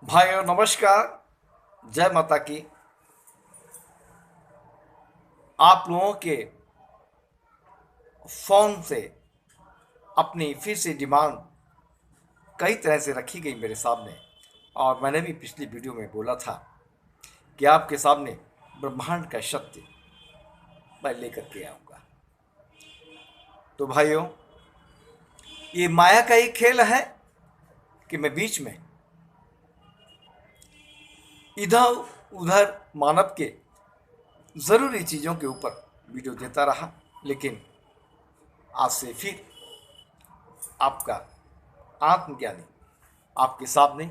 भाइयों नमस्कार। जय माता की। आप लोगों के फोन से अपनी फिर से डिमांड कई तरह से रखी गई मेरे सामने, और मैंने भी पिछली वीडियो में बोला था कि आपके सामने ब्रह्मांड का सत्य मैं लेकर के आऊंगा। तो भाइयों, ये माया का ही खेल है कि मैं बीच में इधर उधर मानव के ज़रूरी चीज़ों के ऊपर वीडियो देता रहा, लेकिन आज से फिर आपका आत्मज्ञानी आपके सामने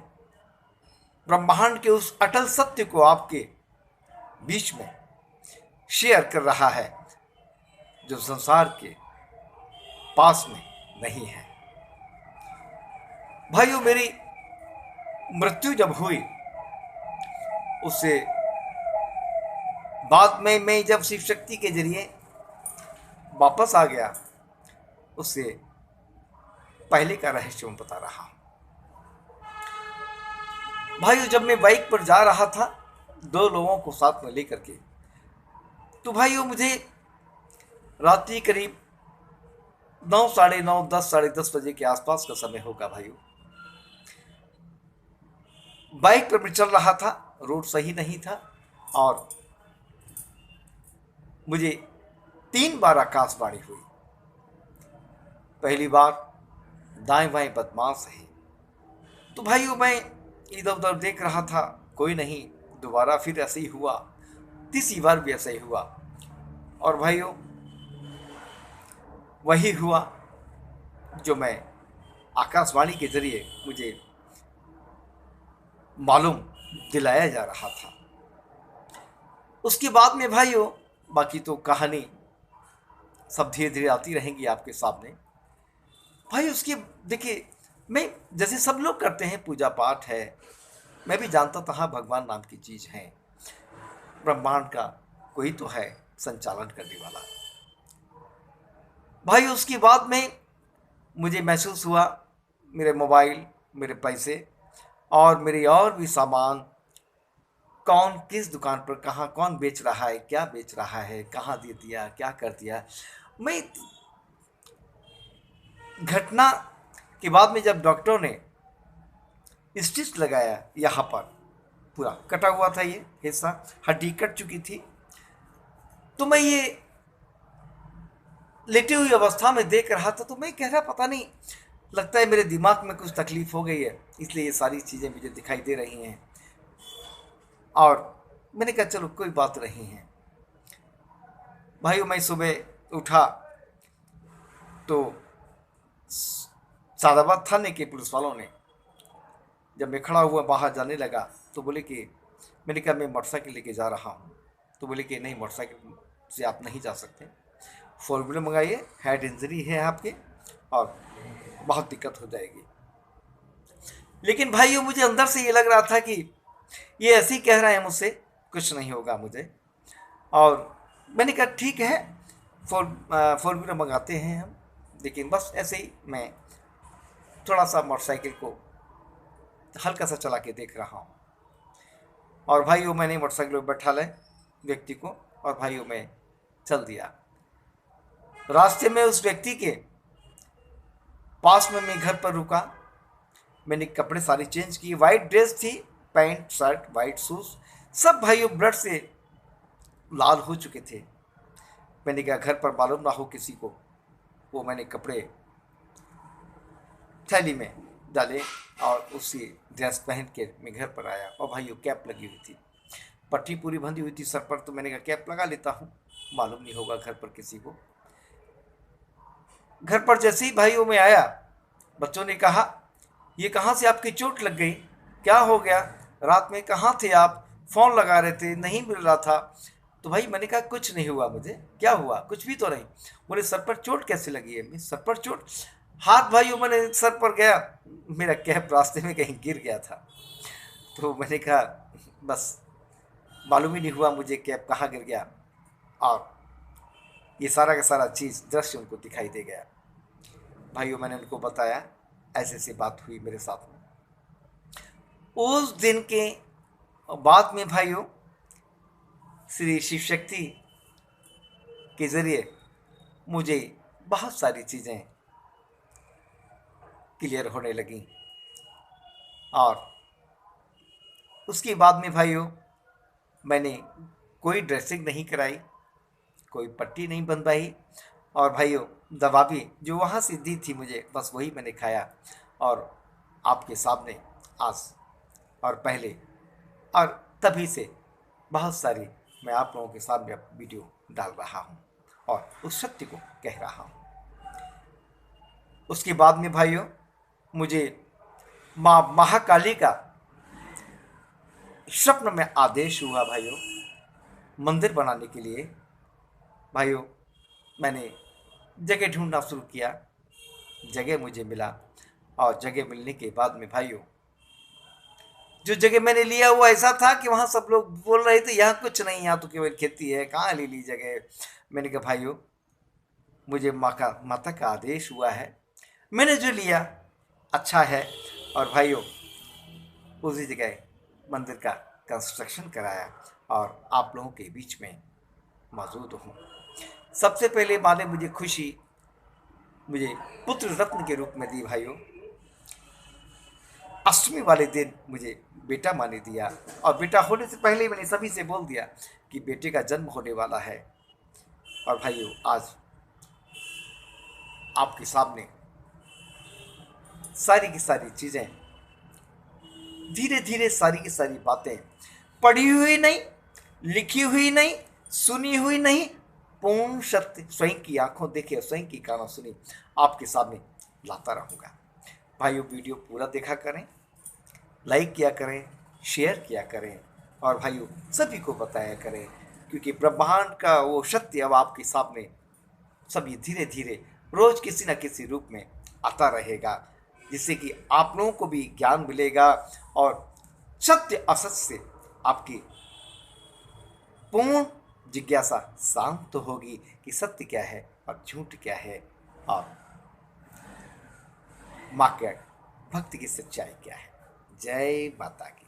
ब्रह्मांड के उस अटल सत्य को आपके बीच में शेयर कर रहा है जो संसार के पास में नहीं है। भाइयों, मेरी मृत्यु जब हुई उससे बाद में मैं जब शिव शक्ति के जरिए वापस आ गया, उससे पहले का रहस्य मैं बता रहा हूं। भाइयों, जब मैं बाइक पर जा रहा था दो लोगों को साथ में लेकर के, तो भाइयों मुझे रात्रि करीब 9, साढ़े 9, 10, साढ़े 10 बजे के आसपास का समय होगा। भाइयों, बाइक पर मैं चल रहा था, रोड सही नहीं था, और मुझे 3 बार आकाशवाणी हुई। पहली बार दाएं बाएं बदमाश है। तो भाइयों, मैं इधर उधर देख रहा था, कोई नहीं। दोबारा फिर ऐसे ही हुआ, तीसरी बार भी ऐसा ही हुआ, और भाइयों वही हुआ जो मैं आकाशवाणी के जरिए मुझे मालूम दिलाया जा रहा था। उसके बाद में भाइयों बाकी तो कहानी सब धीरे धीरे आती रहेंगी आपके सामने। भाई उसके देखिए, मैं जैसे सब लोग करते हैं, पूजा पाठ है, मैं भी जानता था हाँ भगवान नाम की चीज़ है, ब्रह्मांड का कोई तो है संचालन करने वाला। भाई उसके बाद में मुझे महसूस हुआ मेरे मोबाइल, मेरे पैसे और मेरे और भी सामान कौन किस दुकान पर कहाँ कौन बेच रहा है, क्या बेच रहा है, कहाँ दे दिया, क्या कर दिया। मैं घटना के बाद में जब डॉक्टर ने स्टिच लगाया, यहाँ पर पूरा कटा हुआ था, ये हिस्सा हड्डी कट चुकी थी, तो मैं ये लेटी हुई अवस्था में देख रहा था। तो मैं कह रहा पता नहीं, लगता है मेरे दिमाग में कुछ तकलीफ हो गई है, इसलिए ये सारी चीज़ें मुझे दिखाई दे रही हैं। और मैंने कहा चलो कोई बात नहीं है। भाइयों, मैं सुबह उठा तो सादाबाद थाने के पुलिस वालों ने, जब मैं खड़ा हुआ बाहर जाने लगा, तो बोले कि, मैंने कहा मैं मोटरसाइकिल लेके जा रहा हूँ। तो बोले कि नहीं, मोटरसाइकिल से आप नहीं जा सकते, फोर व्हीलर मंगाइए, हेड इंजरी है आपके और बहुत दिक्कत हो जाएगी। लेकिन भाइयों मुझे अंदर से ये लग रहा था कि ये ऐसे ही कह रहे हैं मुझसे, कुछ नहीं होगा मुझे। और मैंने कहा ठीक है, फोर व्हीलर मंगाते हैं हम, लेकिन बस ऐसे ही मैं थोड़ा सा मोटरसाइकिल को हल्का सा चला के देख रहा हूँ। और भाइयों मैंने मोटरसाइकिल पर बैठा ले व्यक्ति को, और भाइयों मैं चल दिया। रास्ते में उस व्यक्ति के पास में मैं घर पर रुका। मैंने कपड़े सारे चेंज किए, वाइट ड्रेस थी, पैंट शर्ट वाइट शूज, सब भाइयों ब्लड से लाल हो चुके थे। मैंने कहा घर पर मालूम ना हो किसी को, वो मैंने कपड़े थैली में डाले और उसी ड्रेस पहन के मैं घर पर आया। और भाइयों कैप लगी हुई थी, पट्टी पूरी बंधी हुई थी सर पर, तो मैंने कहा कैप लगा लेता हूँ, मालूम नहीं होगा घर पर किसी को। घर पर जैसे ही भाइयों में आया, बच्चों ने कहा ये कहाँ से आपकी चोट लग गई, क्या हो गया, रात में कहाँ थे आप, फ़ोन लगा रहे थे नहीं मिल रहा था। तो भाई मैंने कहा कुछ नहीं हुआ मुझे, क्या हुआ, कुछ भी तो नहीं। बोले सर पर चोट कैसे लगी है। मैं सर पर चोट, हाथ भाइयों मैंने सर पर गया, मेरा कैप रास्ते में कहीं गिर गया था। तो मैंने कहा बस मालूम ही नहीं हुआ मुझे कैप कहाँ गिर गया। और ये सारा का सारा चीज़ दृश्य उनको दिखाई दे गया। भाइयों मैंने उनको बताया ऐसे ऐसी बात हुई मेरे साथ में। उस दिन के बाद में भाइयों श्री शिव शक्ति के ज़रिए मुझे बहुत सारी चीज़ें क्लियर होने लगी। और उसके बाद में भाइयों मैंने कोई ड्रेसिंग नहीं कराई, कोई पट्टी नहीं बंधवाई, और भाइयों दवा भी जो वहाँ से दी थी मुझे बस वही मैंने खाया। और आपके सामने आज और पहले और तभी से बहुत सारी मैं आप लोगों के सामने वीडियो डाल रहा हूँ और उस सत्य को कह रहा हूँ। उसके बाद में भाइयों मुझे माँ महाकाली का स्वप्न में आदेश हुआ भाइयों मंदिर बनाने के लिए। भाइयों मैंने जगह ढूंढना शुरू किया, जगह मुझे मिला, और जगह मिलने के बाद में भाइयों जो जगह मैंने लिया वो ऐसा था कि वहाँ सब लोग बोल रहे थे यहाँ कुछ नहीं, यहाँ तो केवल खेती है, कहाँ ले ली जगह। मैंने कहा भाइयों मुझे माता का आदेश हुआ है, मैंने जो लिया अच्छा है। और भाइयों उसी जगह मंदिर का कंस्ट्रक्शन कराया और आप लोगों के बीच में मौजूद हूँ। सबसे पहले माँ ने मुझे खुशी मुझे पुत्र रत्न के रूप में दी भाइयों। अष्टमी वाले दिन मुझे बेटा माँ ने दिया, और बेटा होने से पहले मैंने सभी से बोल दिया कि बेटे का जन्म होने वाला है। और भाइयों आज आपके सामने सारी की सारी चीज़ें, धीरे धीरे सारी की सारी बातें पढ़ी हुई नहीं, लिखी हुई नहीं, सुनी हुई नहीं, पूर्ण सत्य स्वयं की आंखों देखे, स्वयं की कानों सुनी आपके सामने लाता रहूँगा। भाइयों वीडियो पूरा देखा करें, लाइक किया करें, शेयर किया करें, और भाइयों सभी को बताया करें, क्योंकि ब्रह्मांड का वो सत्य अब आपके सामने सभी धीरे धीरे रोज किसी न किसी रूप में आता रहेगा, जिससे कि आप लोगों को भी ज्ञान मिलेगा और सत्य असत्य से आपकी पूर्ण जिज्ञासा शांत होगी कि सत्य क्या है और झूठ क्या है, और माँ के भक्ति की सच्चाई क्या है। जय माता की।